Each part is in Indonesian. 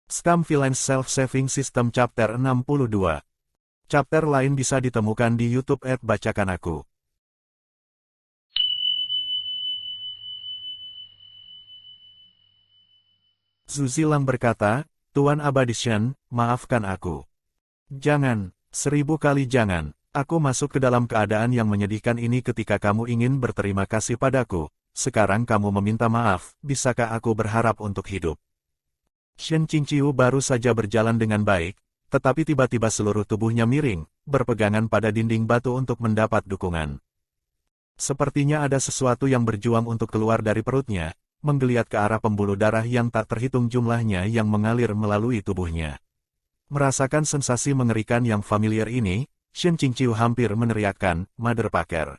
Scam Villain Self-Saving System Chapter 62. Chapter lain bisa ditemukan di YouTube @bacakan aku. Zhu Zilang berkata, Tuan Abadishan, maafkan aku. Jangan, 1000 kali jangan. Aku masuk ke dalam keadaan yang menyedihkan ini ketika kamu ingin berterima kasih padaku. Sekarang kamu meminta maaf, bisakah aku berharap untuk hidup? Shen Qingqiu baru saja berjalan dengan baik, tetapi tiba-tiba seluruh tubuhnya miring, berpegangan pada dinding batu untuk mendapat dukungan. Sepertinya ada sesuatu yang berjuang untuk keluar dari perutnya, menggeliat ke arah pembuluh darah yang tak terhitung jumlahnya yang mengalir melalui tubuhnya. Merasakan sensasi mengerikan yang familiar ini, Shen Qingqiu hampir meneriakkan, Motherfucker.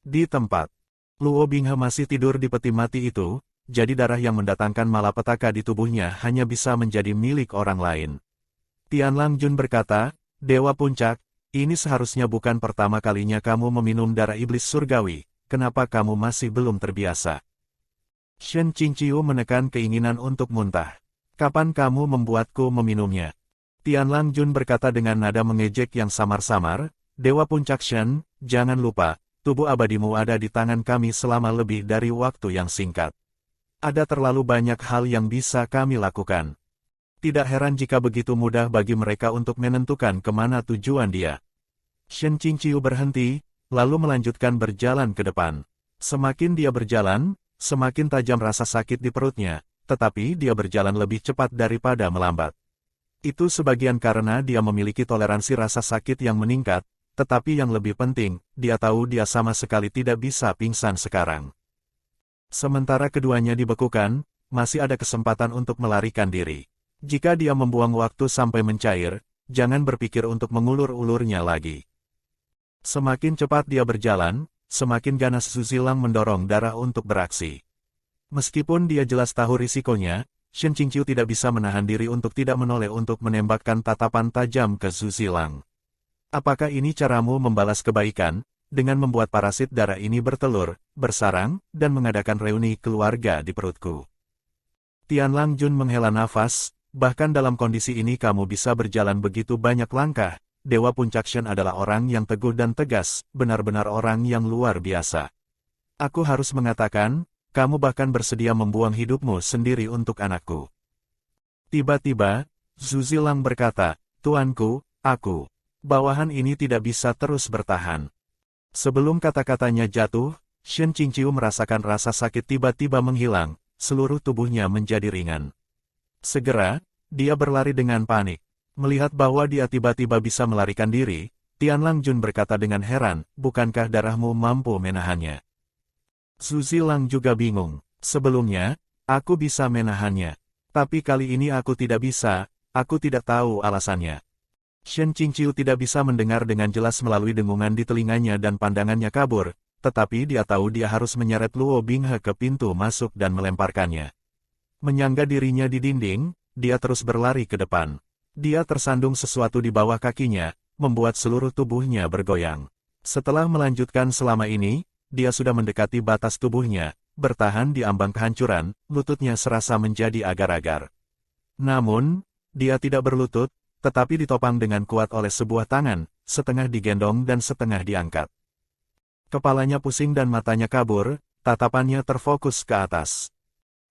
Di tempat Luo Binghe masih tidur di peti mati itu, jadi darah yang mendatangkan malapetaka di tubuhnya hanya bisa menjadi milik orang lain. Tianlang Jun berkata, Dewa Puncak, ini seharusnya bukan pertama kalinya kamu meminum darah iblis surgawi, kenapa kamu masih belum terbiasa? Shen Qingqiu menekan keinginan untuk muntah. Kapan kamu membuatku meminumnya? Tianlang Jun berkata dengan nada mengejek yang samar-samar, Dewa Puncak Shen, jangan lupa, tubuh abadimu ada di tangan kami selama lebih dari waktu yang singkat. Ada terlalu banyak hal yang bisa kami lakukan. Tidak heran jika begitu mudah bagi mereka untuk menentukan kemana tujuan dia. Shen Qingqiu berhenti, lalu melanjutkan berjalan ke depan. Semakin dia berjalan, semakin tajam rasa sakit di perutnya, tetapi dia berjalan lebih cepat daripada melambat. Itu sebagian karena dia memiliki toleransi rasa sakit yang meningkat, tetapi yang lebih penting, dia tahu dia sama sekali tidak bisa pingsan sekarang. Sementara keduanya dibekukan, masih ada kesempatan untuk melarikan diri. Jika dia membuang waktu sampai mencair, jangan berpikir untuk mengulur-ulurnya lagi. Semakin cepat dia berjalan, semakin ganas Zhu Zilang mendorong darah untuk beraksi. Meskipun dia jelas tahu risikonya, Shen Qingqiu tidak bisa menahan diri untuk tidak menoleh untuk menembakkan tatapan tajam ke Zhu Zilang. Apakah ini caramu membalas kebaikan, dengan membuat parasit darah ini bertelur, bersarang, dan mengadakan reuni keluarga di perutku? Tianlang Jun menghela nafas, bahkan dalam kondisi ini kamu bisa berjalan begitu banyak langkah. Dewa Puncak Shen adalah orang yang teguh dan tegas, benar-benar orang yang luar biasa. Aku harus mengatakan, kamu bahkan bersedia membuang hidupmu sendiri untuk anakku. Tiba-tiba, Zhu Zilang berkata, Tuanku, bawahan ini tidak bisa terus bertahan. Sebelum kata-katanya jatuh, Shen Qingqiu merasakan rasa sakit tiba-tiba menghilang, seluruh tubuhnya menjadi ringan. Segera, dia berlari dengan panik. Melihat bahwa dia tiba-tiba bisa melarikan diri, Tianlang Jun berkata dengan heran, bukankah darahmu mampu menahannya? Zhu Zilang juga bingung. Sebelumnya, aku bisa menahannya. Tapi kali ini aku tidak bisa, aku tidak tahu alasannya. Shen Qingqiu tidak bisa mendengar dengan jelas melalui dengungan di telinganya dan pandangannya kabur, tetapi dia tahu dia harus menyeret Luo Binghe ke pintu masuk dan melemparkannya. Menyangga dirinya di dinding, dia terus berlari ke depan. Dia tersandung sesuatu di bawah kakinya, membuat seluruh tubuhnya bergoyang. Setelah melanjutkan selama ini, dia sudah mendekati batas tubuhnya, bertahan di ambang kehancuran, lututnya serasa menjadi agar-agar. Namun, dia tidak berlutut, tetapi ditopang dengan kuat oleh sebuah tangan, setengah digendong dan setengah diangkat. Kepalanya pusing dan matanya kabur, tatapannya terfokus ke atas.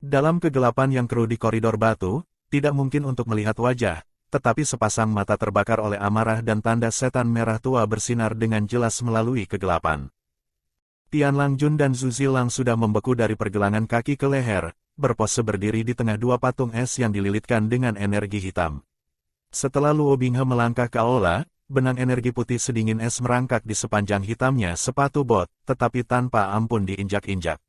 Dalam kegelapan yang keruh di koridor batu, tidak mungkin untuk melihat wajah, tetapi sepasang mata terbakar oleh amarah dan tanda setan merah tua bersinar dengan jelas melalui kegelapan. Tianlang Jun dan Zhu Zilang sudah membeku dari pergelangan kaki ke leher, berpose berdiri di tengah dua patung es yang dililitkan dengan energi hitam. Setelah Luo Binghe melangkah ke aula, benang energi putih sedingin es merangkak di sepanjang hitamnya sepatu bot, tetapi tanpa ampun diinjak-injak.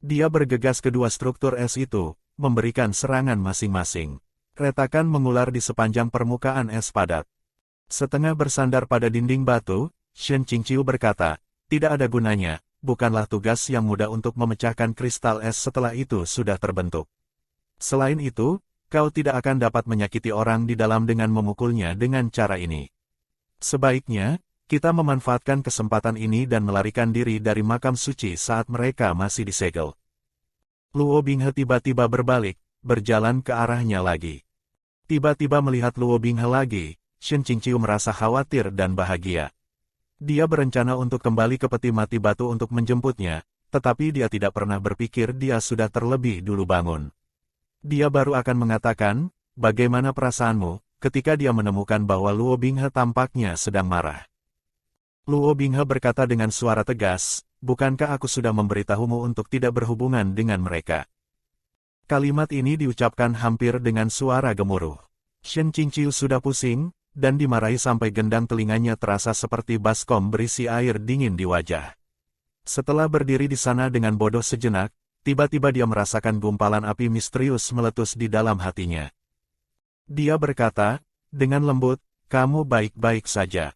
Dia bergegas kedua struktur es itu, memberikan serangan masing-masing. Retakan mengular di sepanjang permukaan es padat. Setengah bersandar pada dinding batu, Shen Qingqiu berkata, tidak ada gunanya, bukanlah tugas yang mudah untuk memecahkan kristal es setelah itu sudah terbentuk. Selain itu, kau tidak akan dapat menyakiti orang di dalam dengan memukulnya dengan cara ini. Sebaiknya, kita memanfaatkan kesempatan ini dan melarikan diri dari makam suci saat mereka masih disegel. Luo Binghe tiba-tiba berbalik, berjalan ke arahnya lagi. Tiba-tiba melihat Luo Binghe lagi, Shen Qingqiu merasa khawatir dan bahagia. Dia berencana untuk kembali ke peti mati batu untuk menjemputnya, tetapi dia tidak pernah berpikir dia sudah terlebih dulu bangun. Dia baru akan mengatakan, bagaimana perasaanmu, ketika dia menemukan bahwa Luo Binghe tampaknya sedang marah. Luo Binghe berkata dengan suara tegas, bukankah aku sudah memberitahumu untuk tidak berhubungan dengan mereka? Kalimat ini diucapkan hampir dengan suara gemuruh. Shen Qingqiu sudah pusing, dan dimarahi sampai gendang telinganya terasa seperti baskom berisi air dingin di wajah. Setelah berdiri di sana dengan bodoh sejenak, tiba-tiba dia merasakan gumpalan api misterius meletus di dalam hatinya. Dia berkata, dengan lembut, kamu baik-baik saja.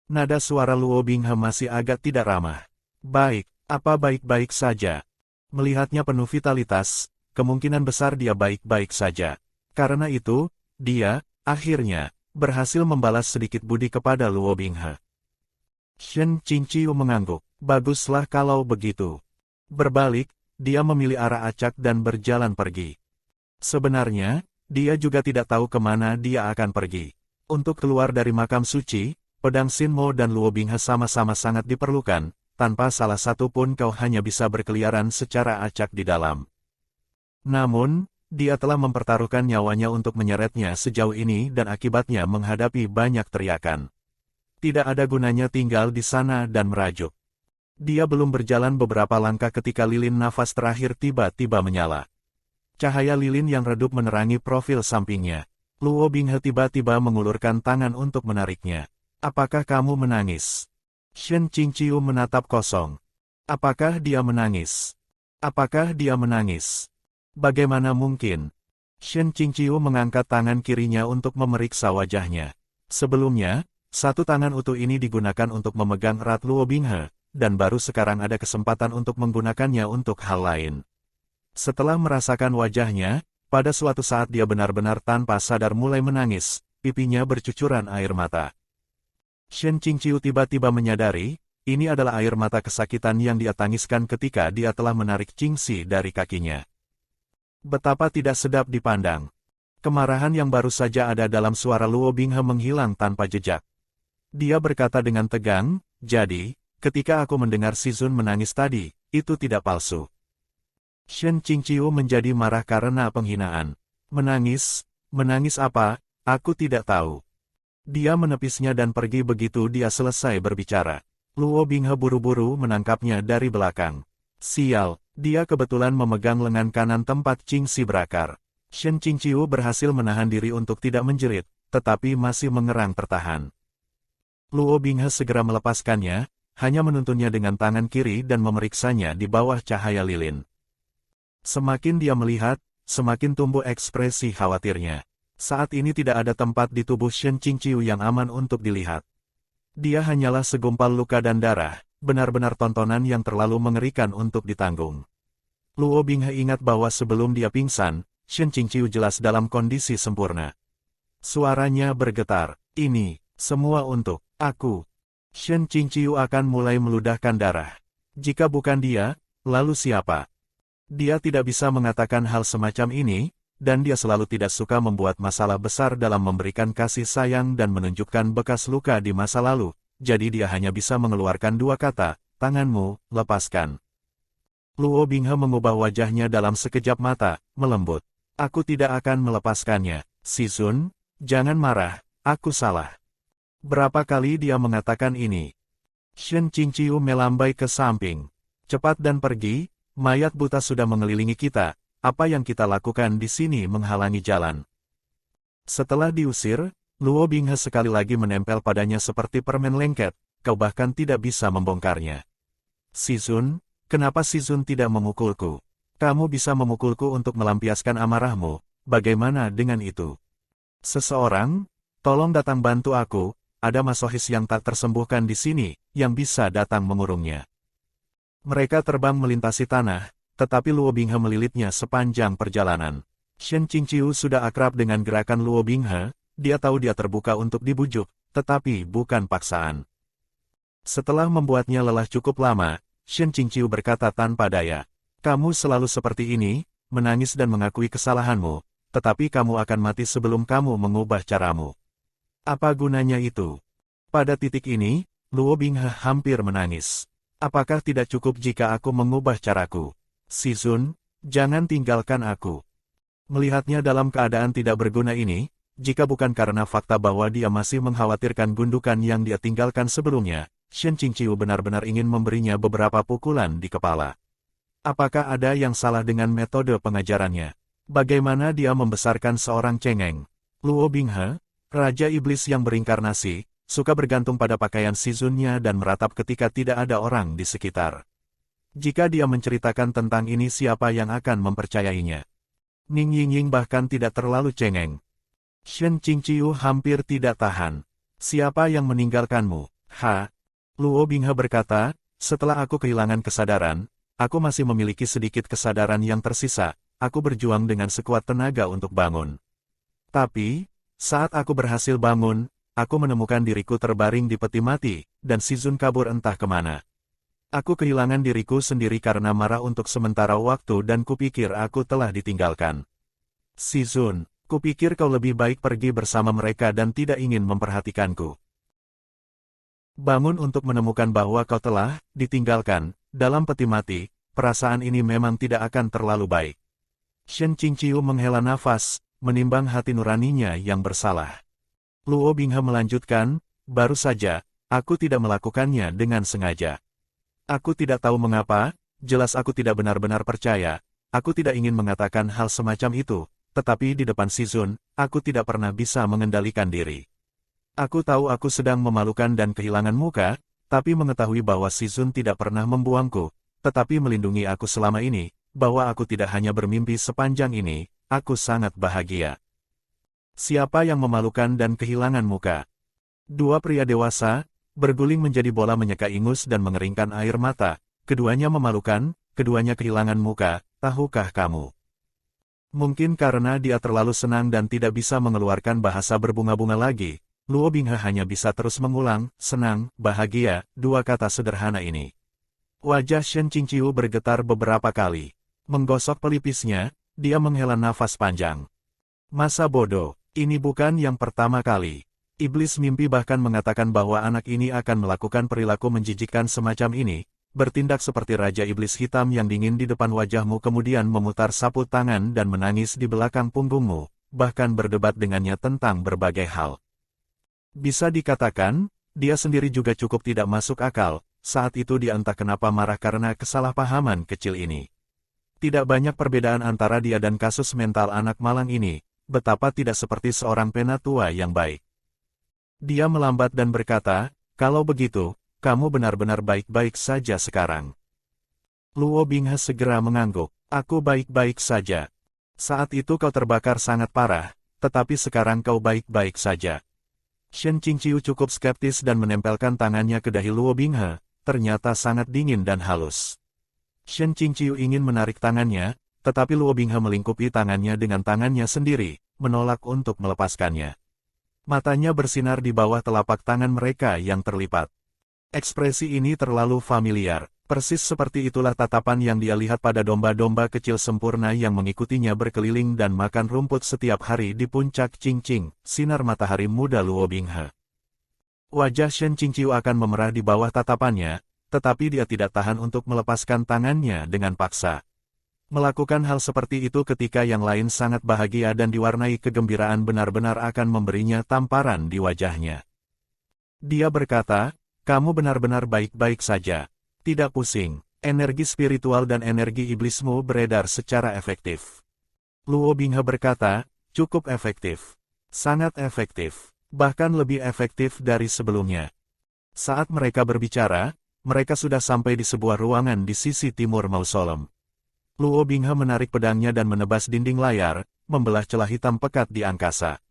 Nada suara Luo Binghe masih agak tidak ramah. Baik, apa baik-baik saja? Melihatnya penuh vitalitas, kemungkinan besar dia baik-baik saja. Karena itu, dia, akhirnya, berhasil membalas sedikit budi kepada Luo Binghe. Shen Qingqiu mengangguk. Baguslah kalau begitu. Berbalik, dia memilih arah acak dan berjalan pergi. Sebenarnya, dia juga tidak tahu kemana dia akan pergi. Untuk keluar dari makam suci, pedang Xin Mo dan Luo Binghe sama-sama sangat diperlukan, tanpa salah satu pun kau hanya bisa berkeliaran secara acak di dalam. Namun, dia telah mempertaruhkan nyawanya untuk menyeretnya sejauh ini dan akibatnya menghadapi banyak teriakan. Tidak ada gunanya tinggal di sana dan merajuk. Dia belum berjalan beberapa langkah ketika lilin nafas terakhir tiba-tiba menyala. Cahaya lilin yang redup menerangi profil sampingnya. Luo Binghe tiba-tiba mengulurkan tangan untuk menariknya. Apakah kamu menangis? Shen Qingqiu menatap kosong. Apakah dia menangis? Apakah dia menangis? Bagaimana mungkin? Shen Qingqiu mengangkat tangan kirinya untuk memeriksa wajahnya. Sebelumnya, satu tangan utuh ini digunakan untuk memegang erat Luo Binghe, dan baru sekarang ada kesempatan untuk menggunakannya untuk hal lain. Setelah merasakan wajahnya, pada suatu saat dia benar-benar tanpa sadar mulai menangis, pipinya bercucuran air mata. Shen Qingqiu tiba-tiba menyadari, ini adalah air mata kesakitan yang dia tangiskan ketika dia telah menarik Qingxi dari kakinya. Betapa tidak sedap dipandang. Kemarahan yang baru saja ada dalam suara Luo Binghe menghilang tanpa jejak. Dia berkata dengan tegang, jadi, ketika aku mendengar Shizun menangis tadi, itu tidak palsu. Shen Qingqiu menjadi marah karena penghinaan. Menangis? Menangis apa? Aku tidak tahu. Dia menepisnya dan pergi begitu dia selesai berbicara. Luo Binghe buru-buru menangkapnya dari belakang. Sial, dia kebetulan memegang lengan kanan tempat Qingxi berakar. Shen Qingqiu berhasil menahan diri untuk tidak menjerit, tetapi masih mengerang tertahan. Luo Binghe segera melepaskannya, hanya menuntunnya dengan tangan kiri dan memeriksanya di bawah cahaya lilin. Semakin dia melihat, semakin tumbuh ekspresi khawatirnya. Saat ini tidak ada tempat di tubuh Shen Qingqiu yang aman untuk dilihat. Dia hanyalah segumpal luka dan darah, benar-benar tontonan yang terlalu mengerikan untuk ditanggung. Luo Binghe ingat bahwa sebelum dia pingsan, Shen Qingqiu jelas dalam kondisi sempurna. Suaranya bergetar, ini, semua untuk aku. Shen Qingqiu akan mulai meludahkan darah. Jika bukan dia, lalu siapa? Dia tidak bisa mengatakan hal semacam ini, dan dia selalu tidak suka membuat masalah besar dalam memberikan kasih sayang dan menunjukkan bekas luka di masa lalu. Jadi dia hanya bisa mengeluarkan dua kata, tanganmu, lepaskan. Luo Binghe mengubah wajahnya dalam sekejap mata, melembut. Aku tidak akan melepaskannya. Shizun, jangan marah, aku salah. Berapa kali dia mengatakan ini? Shen Qingqiu melambai ke samping. Cepat dan pergi, mayat buta sudah mengelilingi kita, apa yang kita lakukan di sini menghalangi jalan. Setelah diusir, Luo Binghe sekali lagi menempel padanya seperti permen lengket, kau bahkan tidak bisa membongkarnya. Shizun, kenapa Shizun tidak memukulku? Kamu bisa memukulku untuk melampiaskan amarahmu, bagaimana dengan itu? Seseorang, tolong datang bantu aku, ada masohis yang tak tersembuhkan di sini, yang bisa datang mengurungnya. Mereka terbang melintasi tanah, tetapi Luo Binghe melilitnya sepanjang perjalanan. Shen Qingqiu sudah akrab dengan gerakan Luo Binghe, dia tahu dia terbuka untuk dibujuk, tetapi bukan paksaan. Setelah membuatnya lelah cukup lama, Shen Qingqiu berkata tanpa daya, kamu selalu seperti ini, menangis dan mengakui kesalahanmu, tetapi kamu akan mati sebelum kamu mengubah caramu. Apa gunanya itu? Pada titik ini, Luo Binghe hampir menangis. Apakah tidak cukup jika aku mengubah caraku? Shizun, jangan tinggalkan aku. Melihatnya dalam keadaan tidak berguna ini, jika bukan karena fakta bahwa dia masih mengkhawatirkan gundukan yang dia tinggalkan sebelumnya, Shen Qingqiu benar-benar ingin memberinya beberapa pukulan di kepala. Apakah ada yang salah dengan metode pengajarannya? Bagaimana dia membesarkan seorang cengeng? Luo Binghe, Raja Iblis yang berinkarnasi, suka bergantung pada pakaian Shizunnya dan meratap ketika tidak ada orang di sekitar. Jika dia menceritakan tentang ini, siapa yang akan mempercayainya? Ning Yingying bahkan tidak terlalu cengeng. Shen Qingqiu hampir tidak tahan. Siapa yang meninggalkanmu? Ha? Luo Binghe berkata, setelah aku kehilangan kesadaran, aku masih memiliki sedikit kesadaran yang tersisa, aku berjuang dengan sekuat tenaga untuk bangun. Tapi, saat aku berhasil bangun, aku menemukan diriku terbaring di peti mati, dan Shizun kabur entah kemana. Aku kehilangan diriku sendiri karena marah untuk sementara waktu dan kupikir aku telah ditinggalkan. Shizun, kupikir kau lebih baik pergi bersama mereka dan tidak ingin memperhatikanku. Bangun untuk menemukan bahwa kau telah ditinggalkan dalam peti mati, perasaan ini memang tidak akan terlalu baik. Shen Qingqiu menghela nafas, menimbang hati nuraninya yang bersalah. Luo Binghe melanjutkan, baru saja, aku tidak melakukannya dengan sengaja. Aku tidak tahu mengapa, jelas aku tidak benar-benar percaya, aku tidak ingin mengatakan hal semacam itu, tetapi di depan Shizun, aku tidak pernah bisa mengendalikan diri. Aku tahu aku sedang memalukan dan kehilangan muka, tapi mengetahui bahwa Shizun tidak pernah membuangku, tetapi melindungi aku selama ini, bahwa aku tidak hanya bermimpi sepanjang ini, aku sangat bahagia. Siapa yang memalukan dan kehilangan muka? Dua pria dewasa, berguling menjadi bola menyeka ingus dan mengeringkan air mata, keduanya memalukan, keduanya kehilangan muka, tahukah kamu? Mungkin karena dia terlalu senang dan tidak bisa mengeluarkan bahasa berbunga-bunga lagi, Luo Binghe hanya bisa terus mengulang, senang, bahagia, dua kata sederhana ini. Wajah Shen Qingqiu bergetar beberapa kali. Menggosok pelipisnya, dia menghela nafas panjang. Masa bodoh, ini bukan yang pertama kali. Iblis mimpi bahkan mengatakan bahwa anak ini akan melakukan perilaku menjijikkan semacam ini, bertindak seperti Raja Iblis hitam yang dingin di depan wajahmu kemudian memutar sapu tangan dan menangis di belakang punggungmu, bahkan berdebat dengannya tentang berbagai hal. Bisa dikatakan, dia sendiri juga cukup tidak masuk akal, saat itu dia entah kenapa marah karena kesalahpahaman kecil ini. Tidak banyak perbedaan antara dia dan kasus mental anak malang ini, betapa tidak seperti seorang penatua yang baik. Dia melambat dan berkata, kalau begitu, kamu benar-benar baik-baik saja sekarang. Luo Binghe segera mengangguk, aku baik-baik saja. Saat itu kau terbakar sangat parah, tetapi sekarang kau baik-baik saja. Shen Qingqiu cukup skeptis dan menempelkan tangannya ke dahi Luo Binghe, ternyata sangat dingin dan halus. Shen Qingqiu ingin menarik tangannya, tetapi Luo Binghe melingkupi tangannya dengan tangannya sendiri, menolak untuk melepaskannya. Matanya bersinar di bawah telapak tangan mereka yang terlipat. Ekspresi ini terlalu familiar, persis seperti itulah tatapan yang dia lihat pada domba-domba kecil sempurna yang mengikutinya berkeliling dan makan rumput setiap hari di puncak Qingqing, sinar matahari muda Luo Binghe. Wajah Shen Qingqiu akan memerah di bawah tatapannya, tetapi dia tidak tahan untuk melepaskan tangannya dengan paksa. Melakukan hal seperti itu ketika yang lain sangat bahagia dan diwarnai kegembiraan benar-benar akan memberinya tamparan di wajahnya. Dia berkata, kamu benar-benar baik-baik saja. Tidak pusing, energi spiritual dan energi iblismu beredar secara efektif. Luo Binghe berkata, cukup efektif. Sangat efektif. Bahkan lebih efektif dari sebelumnya. Saat mereka berbicara, mereka sudah sampai di sebuah ruangan di sisi timur mausolem. Luo Binghe menarik pedangnya dan menebas dinding layar, membelah celah hitam pekat di angkasa.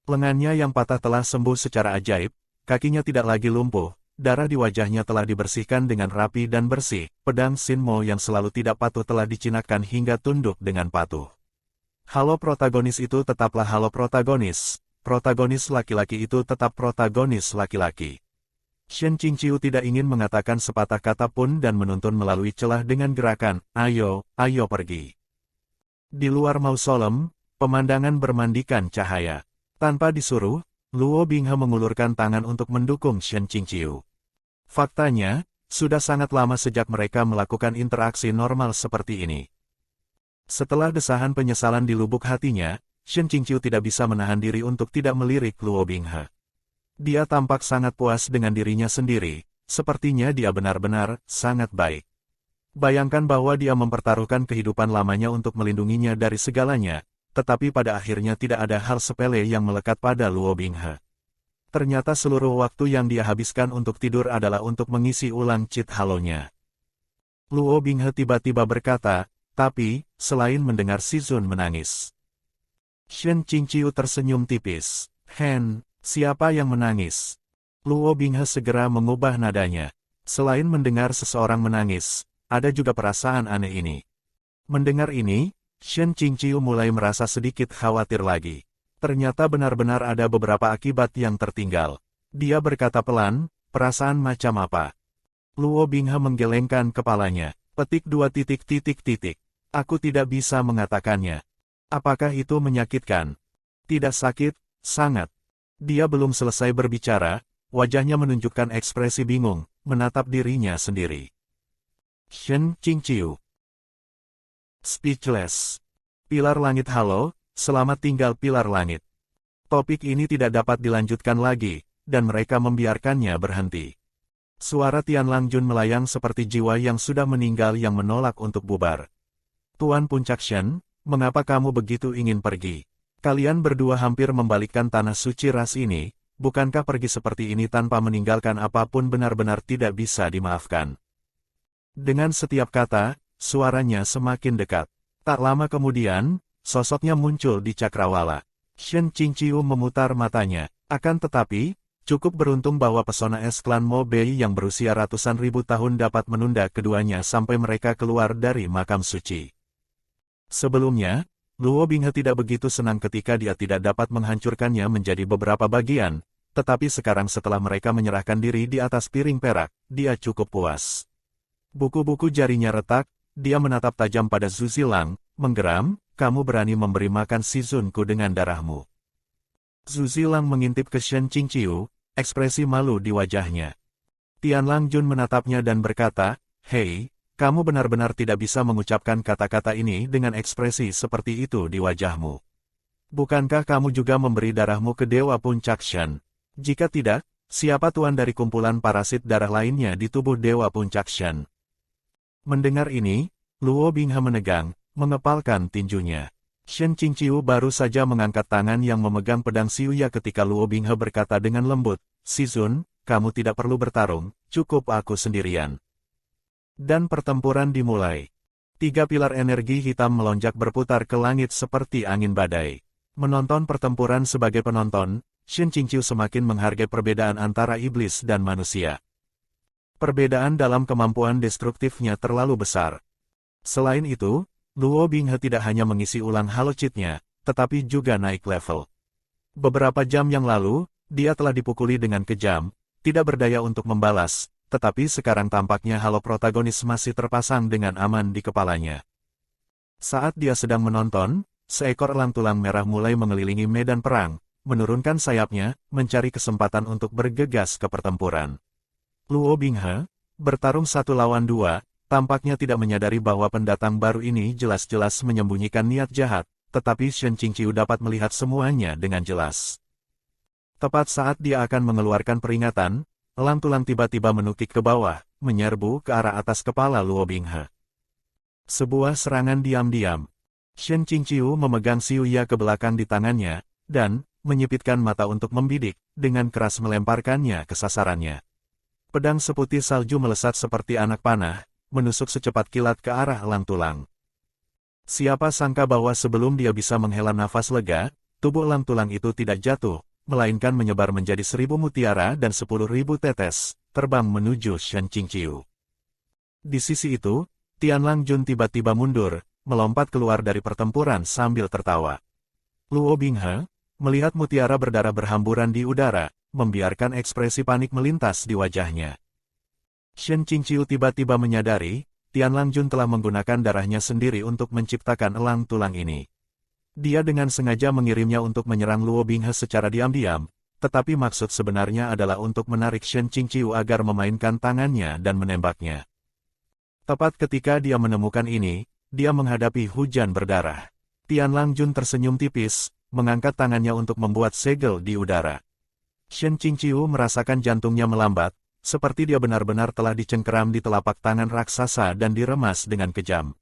Lengannya yang patah telah sembuh secara ajaib, kakinya tidak lagi lumpuh. Darah di wajahnya telah dibersihkan dengan rapi dan bersih, pedang Shinmo yang selalu tidak patuh telah dicinakan hingga tunduk dengan patuh. Halo protagonis itu tetaplah halo protagonis laki-laki itu tetap protagonis laki-laki. Shen Qingqiu tidak ingin mengatakan sepatah kata pun dan menuntun melalui celah dengan gerakan, ayo, ayo pergi. Di luar mausolem, Pemandangan bermandikan cahaya. Tanpa disuruh, Luo Binghe mengulurkan tangan untuk mendukung Shen Qingqiu. Faktanya, sudah sangat lama sejak mereka melakukan interaksi normal seperti ini. Setelah desahan penyesalan di lubuk hatinya, Shen Qingqiu tidak bisa menahan diri untuk tidak melirik Luo Binghe. Dia tampak sangat puas dengan dirinya sendiri, sepertinya dia benar-benar sangat baik. Bayangkan bahwa dia mempertaruhkan kehidupan lamanya untuk melindunginya dari segalanya, tetapi pada akhirnya tidak ada hal sepele yang melekat pada Luo Binghe. Ternyata seluruh waktu yang dia habiskan untuk tidur adalah untuk mengisi ulang cheat halonya. Luo Binghe tiba-tiba berkata, tapi, selain mendengar Si Zun menangis. Shen Qingqiu tersenyum tipis. Hen, siapa yang menangis? Luo Binghe segera mengubah nadanya. Selain mendengar seseorang menangis, ada juga perasaan aneh ini. Mendengar ini, Shen Qingqiu mulai merasa sedikit khawatir lagi. Ternyata benar-benar ada beberapa akibat yang tertinggal. Dia berkata pelan, perasaan macam apa? Luo Binghe menggelengkan kepalanya. Petik 2 titik. Aku tidak bisa mengatakannya. Apakah itu menyakitkan? Tidak sakit, sangat. Dia belum selesai berbicara, wajahnya menunjukkan ekspresi bingung, menatap dirinya sendiri. Shen Qingqiu. Speechless. Pilar langit halo, selamat tinggal pilar langit. Topik ini tidak dapat dilanjutkan lagi, dan mereka membiarkannya berhenti. Suara Tian Lang Jun melayang seperti jiwa yang sudah meninggal yang menolak untuk bubar. Tuan Puncak Shen, mengapa kamu begitu ingin pergi? Kalian berdua hampir membalikkan tanah suci ras ini, bukankah pergi seperti ini tanpa meninggalkan apapun benar-benar tidak bisa dimaafkan? Dengan setiap kata, suaranya semakin dekat. Tak lama kemudian, sosoknya muncul di cakrawala. Shen Qingqiu memutar matanya. Akan tetapi, cukup beruntung bahwa pesona es klan Mo Bei yang berusia ratusan ribu tahun dapat menunda keduanya sampai mereka keluar dari makam suci. Sebelumnya, Luo Binghe tidak begitu senang ketika dia tidak dapat menghancurkannya menjadi beberapa bagian, tetapi sekarang setelah mereka menyerahkan diri di atas piring perak, dia cukup puas. Buku-buku jarinya retak, dia menatap tajam pada Zhu Zilang, menggeram, kamu berani memberi makan Si Zunku dengan darahmu. Zhu Zilang mengintip ke Shen Qingqiu, ekspresi malu di wajahnya. Tian Lang Jun menatapnya dan berkata, hei, kamu benar-benar tidak bisa mengucapkan kata-kata ini dengan ekspresi seperti itu di wajahmu. Bukankah kamu juga memberi darahmu ke Dewa Puncak Shen? Jika tidak, siapa tuan dari kumpulan parasit darah lainnya di tubuh Dewa Puncak Shen? Mendengar ini, Luo Binghe menegang, mengepalkan tinjunya. Shen Qingqiu baru saja mengangkat tangan yang memegang pedang Xiuya ketika Luo Binghe berkata dengan lembut, Si Zun, kamu tidak perlu bertarung, cukup aku sendirian. Dan pertempuran dimulai. 3 pilar energi hitam melonjak berputar ke langit seperti angin badai. Menonton pertempuran sebagai penonton, Shen Qingqiu semakin menghargai perbedaan antara iblis dan manusia. Perbedaan dalam kemampuan destruktifnya terlalu besar. Selain itu, Luo Binghe tidak hanya mengisi ulang halo cheat-nya, tetapi juga naik level. Beberapa jam yang lalu, dia telah dipukuli dengan kejam, tidak berdaya untuk membalas, tetapi sekarang tampaknya halo protagonis masih terpasang dengan aman di kepalanya. Saat dia sedang menonton, seekor elang tulang merah mulai mengelilingi medan perang, menurunkan sayapnya, mencari kesempatan untuk bergegas ke pertempuran. Luo Binghe, bertarung 1 lawan 2, tampaknya tidak menyadari bahwa pendatang baru ini jelas-jelas menyembunyikan niat jahat, tetapi Shen Qingqiu dapat melihat semuanya dengan jelas. Tepat saat dia akan mengeluarkan peringatan, elang tulang tiba-tiba menukik ke bawah, menyerbu ke arah atas kepala Luo Binghe. Sebuah serangan diam-diam. Shen Qingqiu memegang Xiuya ke belakang di tangannya, dan menyipitkan mata untuk membidik, dengan keras melemparkannya ke sasarannya. Pedang seputih salju melesat seperti anak panah, menusuk secepat kilat ke arah elang tulang. Siapa sangka bahwa sebelum dia bisa menghela nafas lega, tubuh elang tulang itu tidak jatuh, melainkan menyebar menjadi 1000 mutiara dan 10.000 tetes, terbang menuju Shen Qingqiu. Di sisi itu, Tian Lang Jun tiba-tiba mundur, melompat keluar dari pertempuran sambil tertawa. Luo Binghe, melihat mutiara berdarah berhamburan di udara, membiarkan ekspresi panik melintas di wajahnya. Shen Qingqiu tiba-tiba menyadari, Tian Lang Jun telah menggunakan darahnya sendiri untuk menciptakan elang tulang ini. Dia dengan sengaja mengirimnya untuk menyerang Luo Binghe secara diam-diam, tetapi maksud sebenarnya adalah untuk menarik Shen Qingqiu agar memainkan tangannya dan menembaknya. Tepat ketika dia menemukan ini, dia menghadapi hujan berdarah. Tianlang Jun tersenyum tipis, mengangkat tangannya untuk membuat segel di udara. Shen Qingqiu merasakan jantungnya melambat, seperti dia benar-benar telah dicengkeram di telapak tangan raksasa dan diremas dengan kejam.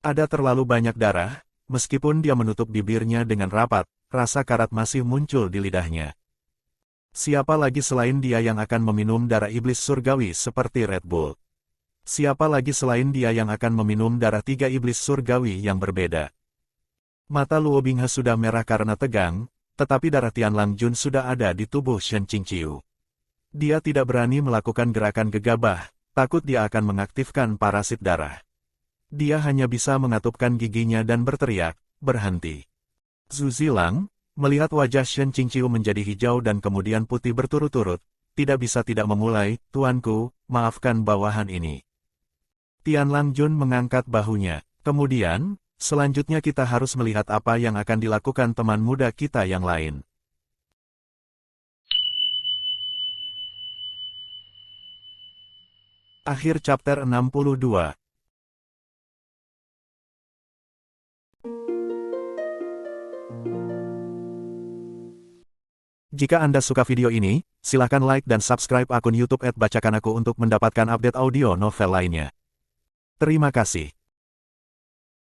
Ada terlalu banyak darah. Meskipun dia menutup bibirnya dengan rapat, rasa karat masih muncul di lidahnya. Siapa lagi selain dia yang akan meminum darah iblis surgawi seperti Red Bull? Siapa lagi selain dia yang akan meminum darah 3 iblis surgawi yang berbeda? Mata Luo Binghe sudah merah karena tegang, tetapi darah Tianlang Jun sudah ada di tubuh Shen Qingqiu. Dia tidak berani melakukan gerakan gegabah, takut dia akan mengaktifkan parasit darah. Dia hanya bisa mengatupkan giginya dan berteriak, "Berhenti!" Zhu Zilang, melihat wajah Shen Qingqiu menjadi hijau dan kemudian putih berturut-turut, tidak bisa tidak memulai, "Tuanku, maafkan bawahan ini." Tianlang Jun mengangkat bahunya. Kemudian, selanjutnya kita harus melihat apa yang akan dilakukan teman muda kita yang lain. Akhir chapter 62. Jika Anda suka video ini, silakan like dan subscribe akun YouTube @bacakanaku untuk mendapatkan update audio novel lainnya. Terima kasih.